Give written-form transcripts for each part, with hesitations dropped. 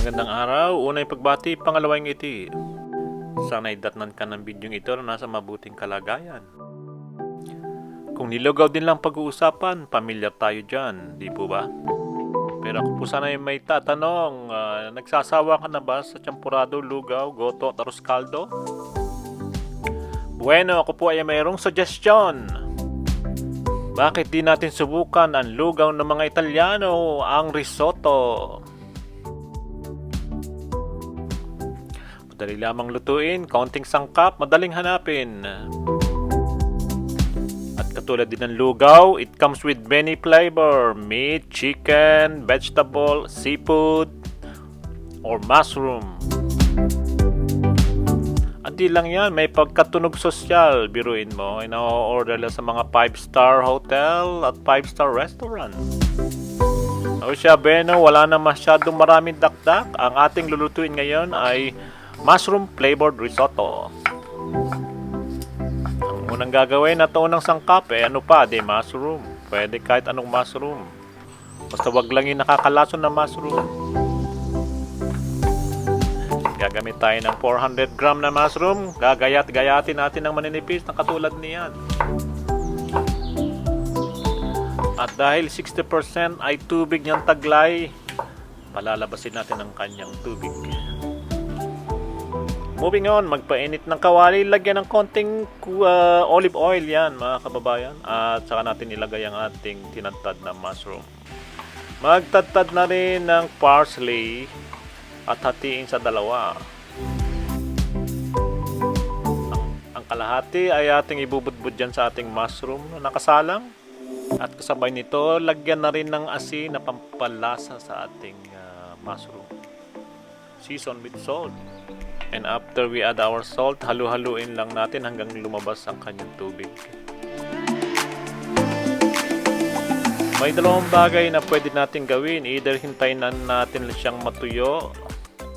Magandang araw, unay pagbati, pangalawang ngiti. Sana'y datnan ka ng bidyong ito na nasa mabuting kalagayan. Kung nilugaw din lang pag-uusapan, pamilyar tayo dyan, di po ba? Pero ako po sana'y may tatanong, nagsasawa ka na ba sa champurado, lugaw, goto, taros kaldo? Bueno, ako po ay mayroong suggestion. Bakit di natin subukan ang lugaw ng mga Italyano, ang risotto? Madali lamang lutuin, kaunting sangkap, madaling hanapin. At katulad din ng lugaw, it comes with many flavor: meat, chicken, vegetable, seafood, or mushroom. At di lang yan, may pagkatunog sosyal. Biruin mo, ina-order lang sa mga 5-star hotel at 5-star restaurant. O siya, Beno, wala na masyadong maraming dakdak. Ang ating lulutuin ngayon ay mushroom flavored risotto. Ang unang gagawin na unang sangkap ano pa, mushroom. Pwede kahit anong mushroom. Basta wag lang yung nakakalason na mushroom. Gagamit tayo ng 400 gram na mushroom. Gagayat-gayatin natin ng maninipis na katulad niyan. At dahil 60% ay tubig niyang taglay, palalabasin natin ang kanyang tubig. Moving on, magpainit ng kawali, lagyan ng konting olive oil yan mga kababayan. At saka natin ilagay ang ating tinadtad na mushroom. Magtadtad na rin ng parsley at hatiin sa dalawa. Ang kalahati ay ating ibubudbud dyan sa ating mushroom na nakasalang. At kasabay nito, lagyan na rin ng asin na pampalasa sa ating mushroom. Season with salt. And after we add our salt, halu-haluin lang natin hanggang lumabas ang kanyang tubig. May dalawang bagay na pwede natin gawin. Either hintayin na natin siyang matuyo.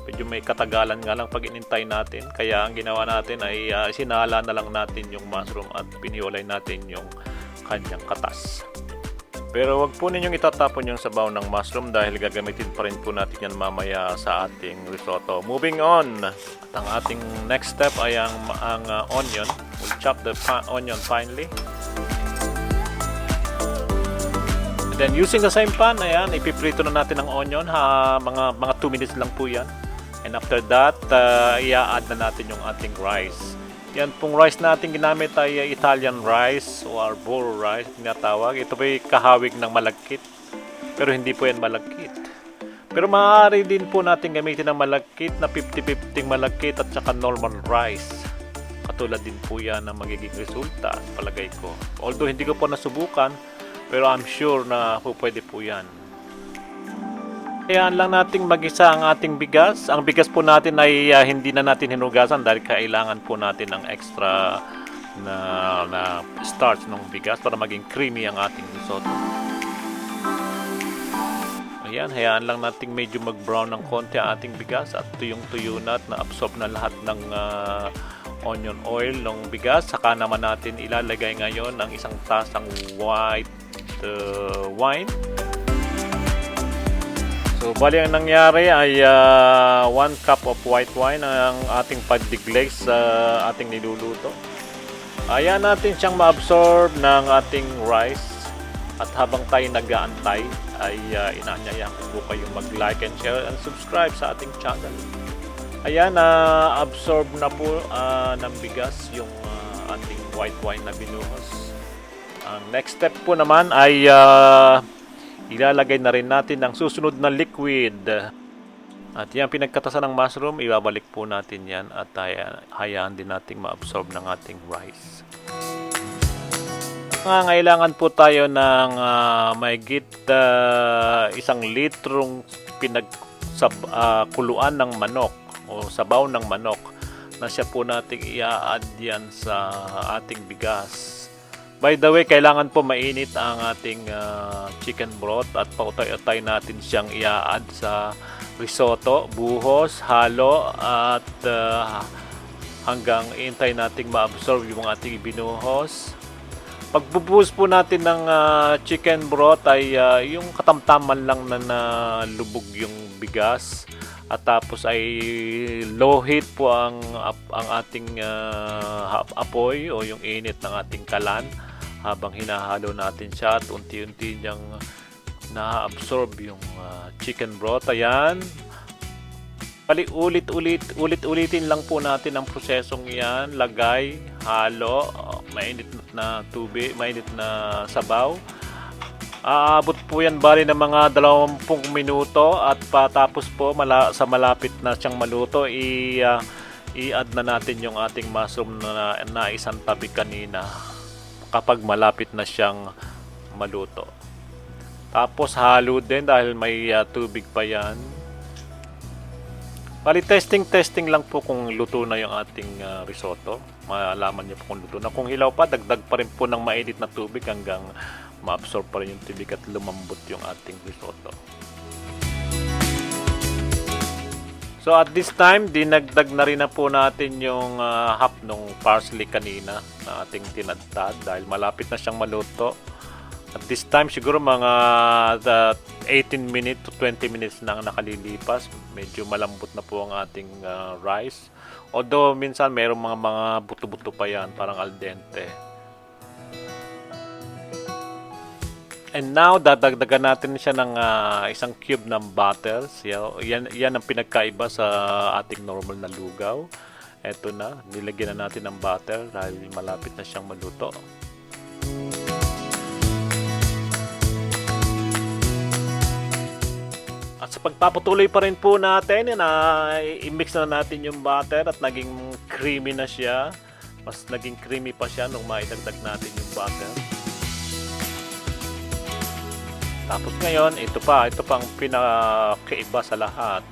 Medyo may katagalan nga lang pag inintay natin. Kaya ang ginawa natin ay sinala na lang natin yung mushroom at piniulay natin yung kanyang katas. Pero wag po ninyong itatapon yung sabaw ng mushroom dahil gagamitin pa rin po natin yan mamaya sa ating risotto. Moving on, at ang ating next step ay ang onion. We'll chop the onion finely. And then using the same pan, ayan, ipiprito na natin ang onion. Mga 2 minutes lang po yan. And after that, i-add na natin yung ating rice. Yan pong rice natin ginamit ay Italian rice o arboro rice tinatawag. Ito ay kahawig ng malagkit. Pero hindi po yan malagkit. Pero maaari din po natin gamitin ng malagkit na 50-50 malagkit at saka normal rice. Katulad din po yan ang magiging resulta, palagay ko. Although hindi ko po nasubukan, pero I'm sure na po pwede po yan. Kayaan lang nating magisa ang ating bigas. Ang bigas po natin ay hindi na natin hinugasan dahil kailangan po natin ng extra na starch ng bigas para maging creamy ang ating risotto. Ayan, hayaan lang nating medyo mag-brown ng konti ang ating bigas at tuyong-tuyo na at na-absorb na lahat ng onion oil ng bigas. Saka naman natin ilalagay ngayon ang isang tasang white wine. So, bali ang nangyari ay 1 cup of white wine ang ating pagdiglaze sa ating niluluto. Ayan natin siyang ma-absorb ng ating rice. At habang tayo nag-aantay, ay inaanyayahan ko po kayong mag-like and share and subscribe sa ating channel. Ayan, absorb na po ng bigas yung ating white wine na binuhos. Ang next step po naman ay ilalagay na rin natin ang susunod na liquid. At yan, pinagkatasan ng mushroom, ibabalik po natin yan at hayaan din natin ma-absorb ng ating rice. Ngailangan po tayo ng mahigit 1 litrong kuluan ng manok o sabaw ng manok na siya po natin i-add yan sa ating bigas. By the way, kailangan po mainit ang ating chicken broth at pautay-utay natin siyang i-add sa risotto, buhos, halo at hanggang iintay nating ma-absorb yung ating binuhos. Pagbubuhos po natin ng chicken broth ay yung katamtaman lang na lubog yung bigas At tapos ay low heat po ang ating apoy o yung init ng ating kalan habang hinahalo natin siya at unti-unti niyang na-absorb yung chicken broth. Ayan. Ulit-ulitin lang po natin ang prosesong yan. Lagay, halo, mainit na tubig, mainit na sabaw. Aabot po yan bali ng mga 20 minuto at patapos po sa malapit na siyang maluto, i-add na natin yung ating mushroom na isang tabi kanina kapag malapit na siyang maluto. Tapos halo din dahil may tubig pa yan. Bali testing lang po kung luto na yung ating risotto. Malaman niyo po kung luto na. Kung hilaw pa, dagdag pa rin po ng mainit na tubig hanggang ma-absorb pa rin yung tubig at lumambot yung ating risotto. So at this time, dinagdag na rin na po natin yung half ng parsley kanina na ating tinadtad dahil malapit na siyang maluto. At this time, siguro mga 18 minutes to 20 minutes na nakalilipas. Medyo malambot na po ang ating rice. Although minsan mayroong mga buto-buto pa yan, parang al dente. And now, dadagdagan natin siya ng isang cube ng butter. Yan ang pinagkaiba sa ating normal na lugaw. Eto na, nilagyan na natin ng butter dahil malapit na siyang maluto. At sa pagpapatuloy pa rin po natin, i-mix na natin yung butter at naging creamy na siya. Mas naging creamy pa siya nung maidagdag natin yung butter. Tapos ngayon, ito pa ang pinakaiba sa lahat.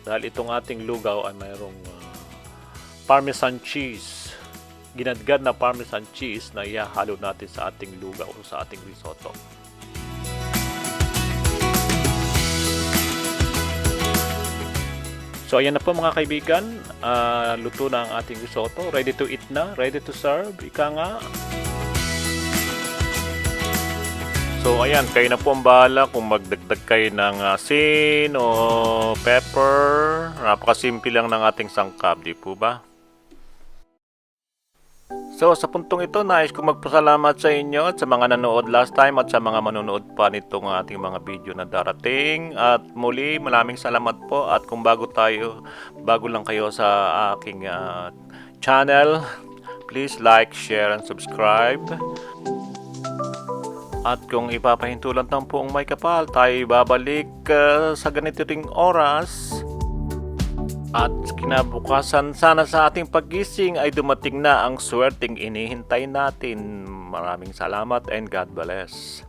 Dahil itong ating lugaw ay mayroong parmesan cheese. Ginadgad na parmesan cheese na ihahalo natin sa ating lugaw o sa ating risotto. So ayan na po mga kaibigan, luto na ang ating risotto. Ready to eat na, ready to serve, ika nga. So ayan, kayo na po ang bahala kung magdagdag kayo ng asin o pepper. Napakasimple lang ng ating sangkap, di po ba? So sa puntong ito, nais ko magpasalamat sa inyo at sa mga nanood last time at sa mga manonood pa nitong ating mga video na darating. At muli, maraming salamat po. At kung bago lang kayo sa aking channel, please like, share, and subscribe. At kung ipapahintulan ng poong may kapal, tayo babalik sa ganito ring oras. At kinabukasan sana sa ating paggising ay dumating na ang swerteng inihintay natin. Maraming salamat and God bless.